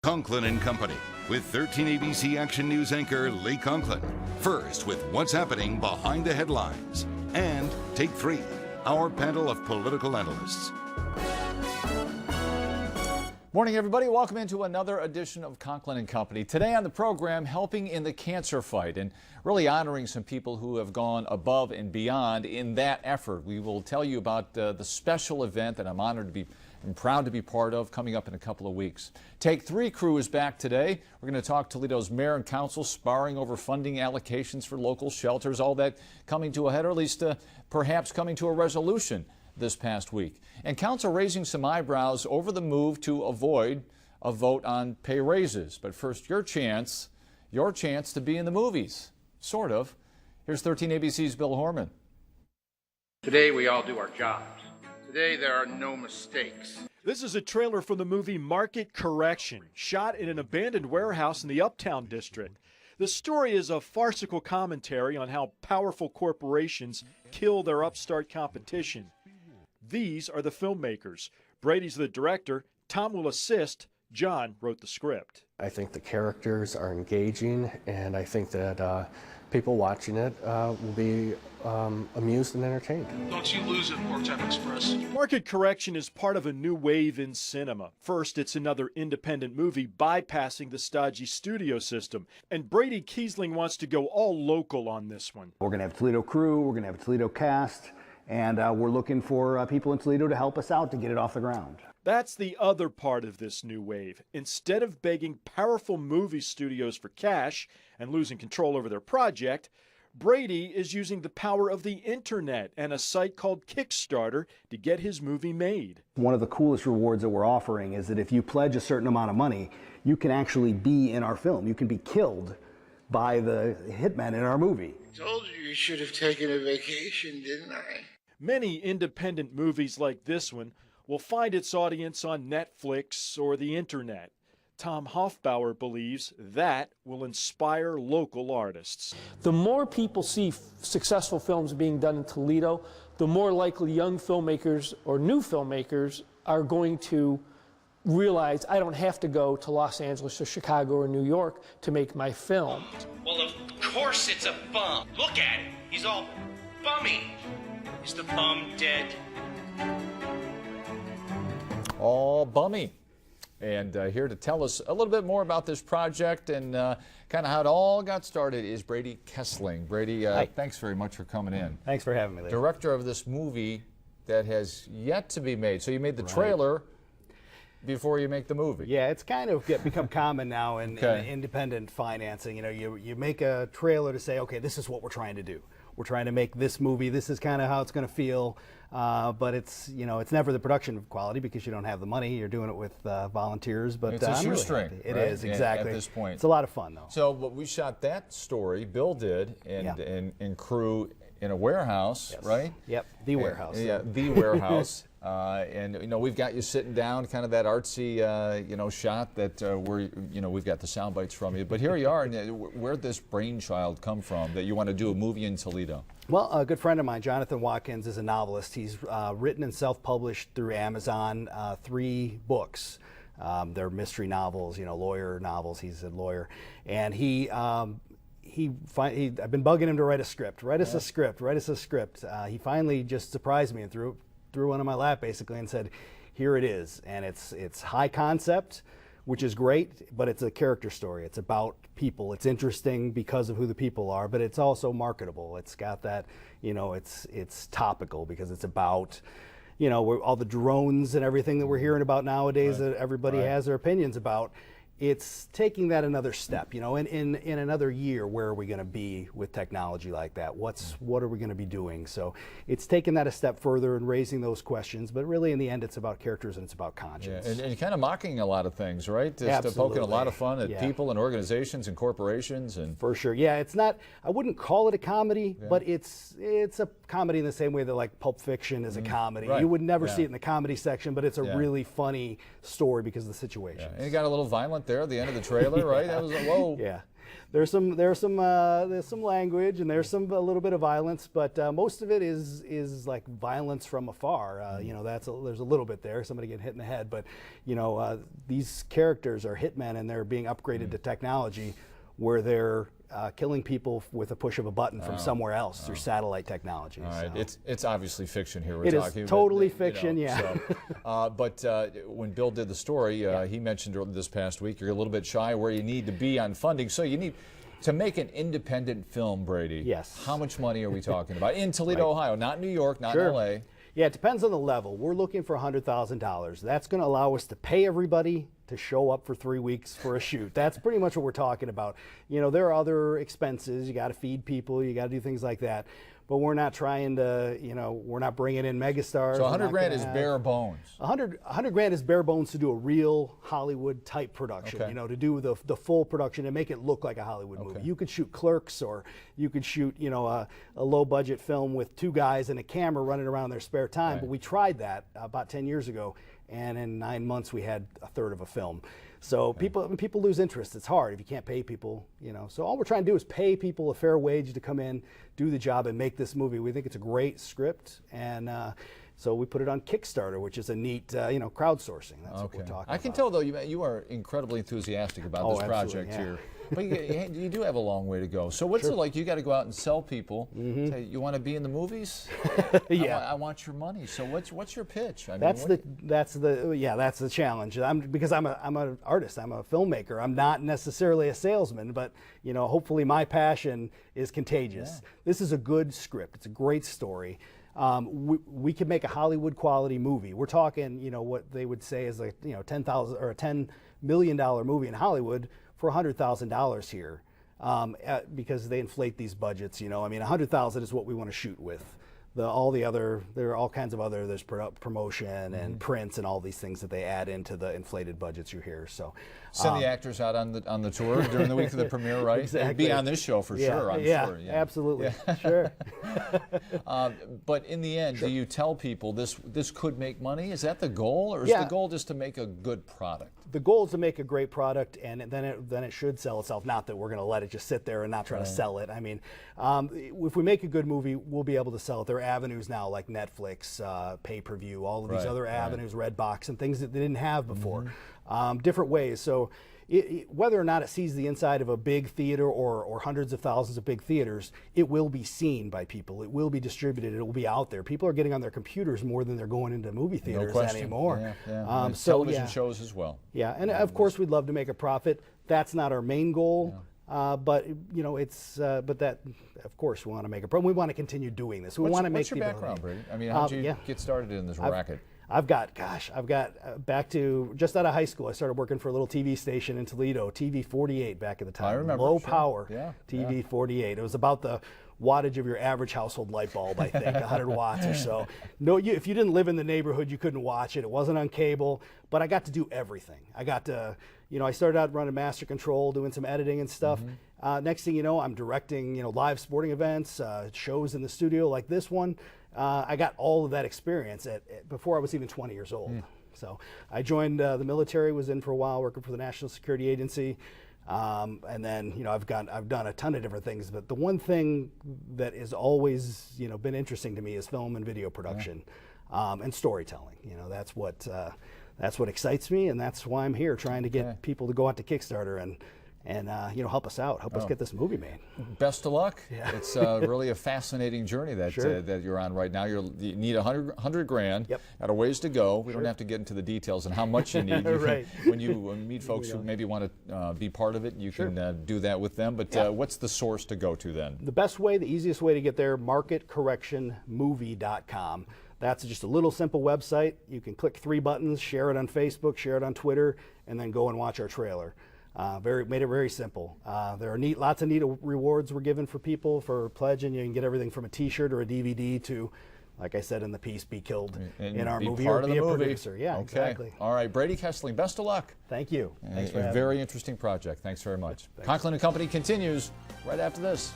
Conklin and Company with 13 ABC Action News anchor Lee Conklin. First with what's happening behind the headlines. And Take 3, our panel of political analysts. Morning, everybody. Welcome into another edition of Conklin and Company. Today on the program, helping in the cancer fight and really honoring some people who have gone above and beyond in that effort. We will tell you about the special event that I'm honored to be and proud to be part of coming up in a couple of weeks. Take 3 crew is back today. We're going to talk Toledo's mayor and council sparring over funding allocations for local shelters, all that coming to a head, or at least perhaps coming to a resolution this past week. And council raising some eyebrows over the move to avoid a vote on pay raises. But first, your chance to be in the movies. Sort of. Here's 13 ABC's Bill Horman. Today we all do our jobs. Today there are no mistakes. This is a trailer from the movie Market Correction, shot in an abandoned warehouse in the Uptown District. The story is a farcical commentary on how powerful corporations kill their upstart competition. These are the filmmakers. Brady's the director. Tom will assist. John wrote the script. I think the characters are engaging, and I think that people watching it will be amused and entertained. Don't you lose it, Pork Express. Market Correction is part of a new wave in cinema. First, it's another independent movie bypassing the stodgy studio system. And Brady Kiesling wants to go all local on this one. We're going to have Toledo crew, we're going to have a Toledo cast, and we're looking for people in Toledo to help us out to get it off the ground. That's the other part of this new wave. Instead of begging powerful movie studios for cash and losing control over their project, Brady is using the power of the internet and a site called Kickstarter to get his movie made. One of the coolest rewards that we're offering is that if you pledge a certain amount of money, you can actually be in our film. You can be killed by the hitmen in our movie. I told you should have taken a vacation, didn't I? Many independent movies like this one will find its audience on Netflix or the internet. Tom Hoffbauer believes that will inspire local artists. The more people see successful films being done in Toledo, the more likely young filmmakers or new filmmakers are going to realize I don't have to go to Los Angeles or Chicago or New York to make my film. Well, of course it's a bum. Look at him. He's all bummy. Is the bum dead? All bummy. And here to tell us a little bit more about this project and kind of how it all got started is Brady Kiesling. Brady, thanks very much for coming in. Thanks for having me, Lee. Director of this movie that has yet to be made. So you made the trailer before you make the movie. Yeah, it's kind of become common now in independent financing. You know, you make a trailer to say, okay, this is what we're trying to do. We're trying to make this movie. This is kind of how it's going to feel, but it's it's never the production quality because you don't have the money. You're doing it with volunteers, but it's a shoestring. It right? is exactly at this point. It's a lot of fun though. So, but we shot that story. Bill did, and crew in a warehouse, right? Yep, the warehouse. Yeah, the warehouse. And we've got you sitting down, kind of that artsy shot that where we've got the sound bites from you. But here you are, and where'd this brainchild come from that you want to do a movie in Toledo? Well, a good friend of mine, Jonathan Watkins, is a novelist. He's written and self-published through Amazon 3 books. They're mystery novels, lawyer novels. He's a lawyer, and I've been bugging him to write a script. Write us a script. He finally just surprised me and threw one in my lap basically and said, here it is. And it's high concept, which is great, but it's a character story. It's about people. It's interesting because of who the people are, but it's also marketable. It's got that, it's topical because it's about, all the drones and everything that we're hearing about nowadays that everybody has their opinions about. It's taking that another step, in another year, where are we going to be with technology like that? What are we going to be doing? So it's taking that a step further and raising those questions, but really in the end it's about characters and it's about conscience. Yeah, and kind of mocking a lot of things, right? Just poking a lot of fun at people and organizations and corporations. And for sure, yeah, it's not, I wouldn't call it a comedy, but it's a comedy in the same way that like Pulp Fiction is a comedy. You would never see it in the comedy section, but it's a really funny story because of the situation. And it got a little violent there at the end of the trailer, right? That was whoa. there's some language and there's a little bit of violence, but most of it is like violence from afar. You know, there's a little bit there, somebody getting hit in the head, but you know, these characters are hitmen and they're being upgraded to technology where they're killing people with a push of a button from somewhere else through satellite technology. All right, so. it's obviously fiction here. It is totally fiction, you know, yeah. But when Bill did the story, he mentioned this past week you're a little bit shy where you need to be on funding. So you need to make an independent film, Brady. Yes. How much money are we talking about in Toledo, Ohio? Not New York, not Sure. L.A. Yeah, it depends on the level. We're looking for $100,000. That's going to allow us to pay everybody to show up for 3 weeks for a shoot. That's pretty much what we're talking about. You know, there are other expenses. You got to feed people. You got to do things like that. But we're not trying to, you know, we're not bringing in megastars. So 100 grand is bare bones. 100 grand is bare bones to do a real Hollywood type production, Okay. you know, to do the full production and make it look like a Hollywood movie. You could shoot Clerks, or you could shoot, you know, a low budget film with 2 guys and a camera running around in their spare time. Right. But we tried that about 10 years ago, and in 9 months we had a third of a film. So people lose interest. It's hard if you can't pay people, you know. So all we're trying to do is pay people a fair wage to come in, do the job, and make this movie. We think it's a great script, and so we put it on Kickstarter, which is a neat, you know, crowdsourcing. That's what we're talking about. I can tell, though, you are incredibly enthusiastic about this project yeah. here. But you do have a long way to go. So what's it like? You got to go out and sell people. Say, you want to be in the movies? Yeah. I want your money. So what's your pitch? I mean, That's the challenge. Because I'm an artist. I'm a filmmaker. I'm not necessarily a salesman, but you know, hopefully my passion is contagious. Yeah. This is a good script. It's a great story. We could make a Hollywood quality movie. We're talking, you know, what they would say is like, you know, $10 million movie in Hollywood for $100,000 here, because they inflate these budgets. You know, I mean, $100,000 is what we want to shoot with. There are all kinds of other. There's promotion and prints and all these things that they add into the inflated budgets you hear. So send the actors out on the tour during the week of the premiere, right? Exactly. Be on this show for sure. I'm sure. Yeah, absolutely, sure. But in the end, do you tell people this could make money? Is that the goal, or is the goal just to make a good product? The goal is to make a great product, and then it should sell itself. Not that we're going to let it just sit there and not try to sell it. I mean, if we make a good movie, we'll be able to sell it. There are avenues now like Netflix, pay-per-view, all of these other avenues, Redbox, and things that they didn't have before. Different ways. So whether or not it sees the inside of a big theater or hundreds of thousands of big theaters, it will be seen by people. It will be distributed. It will be out there. People are getting on their computers more than they're going into movie theaters anymore. And television shows as well. Yeah, and of course we'd love to make a profit. That's not our main goal. But you know, but that, of course, we want to make a profit. We want to continue doing this. We want to make. What's your background, Brady? I mean, how did you get started in this racket? I've got back to just out of high school. I started working for a little TV station in Toledo, TV 48 back at the time. I remember. Low power TV 48. It was about the wattage of your average household light bulb, I think, 100 watts or so. No, if you didn't live in the neighborhood, you couldn't watch it. It wasn't on cable, but I got to do everything. I got to, you know, I started out running master control, doing some editing and stuff. Next thing you know, I'm directing, you know, live sporting events, shows in the studio like this one. I got all of that experience before I was even 20 years old. So I joined the military, was in for a while working for the National Security Agency. And then, you know, I've done a ton of different things, but the one thing that has always, you know, been interesting to me is film and video production, and storytelling. You know, that's what excites me, and that's why I'm here, trying to get people to go out to Kickstarter and you know, help us out, help us get this movie made. Best of luck. It's really a fascinating journey that you're on right now. You need 100 grand. Got a ways to go. We don't have to get into the details on how much you need. When you meet folks who maybe want to be part of it, you can do that with them. But what's the source to go to then? The best way, the easiest way to get there, marketcorrectionmovie.com. That's just a little simple website. You can click 3 buttons, share it on Facebook, share it on Twitter, and then go and watch our trailer. Made it very simple. There are lots of neat rewards we're giving for people for pledging. You can get everything from a T-shirt or a DVD to, like I said in the piece, be killed in our movie or be a producer. Yeah, exactly. All right, Brady Kessling, best of luck. Thank you. Thanks for having me. Very interesting project. Thanks very much. Conklin & Company continues right after this.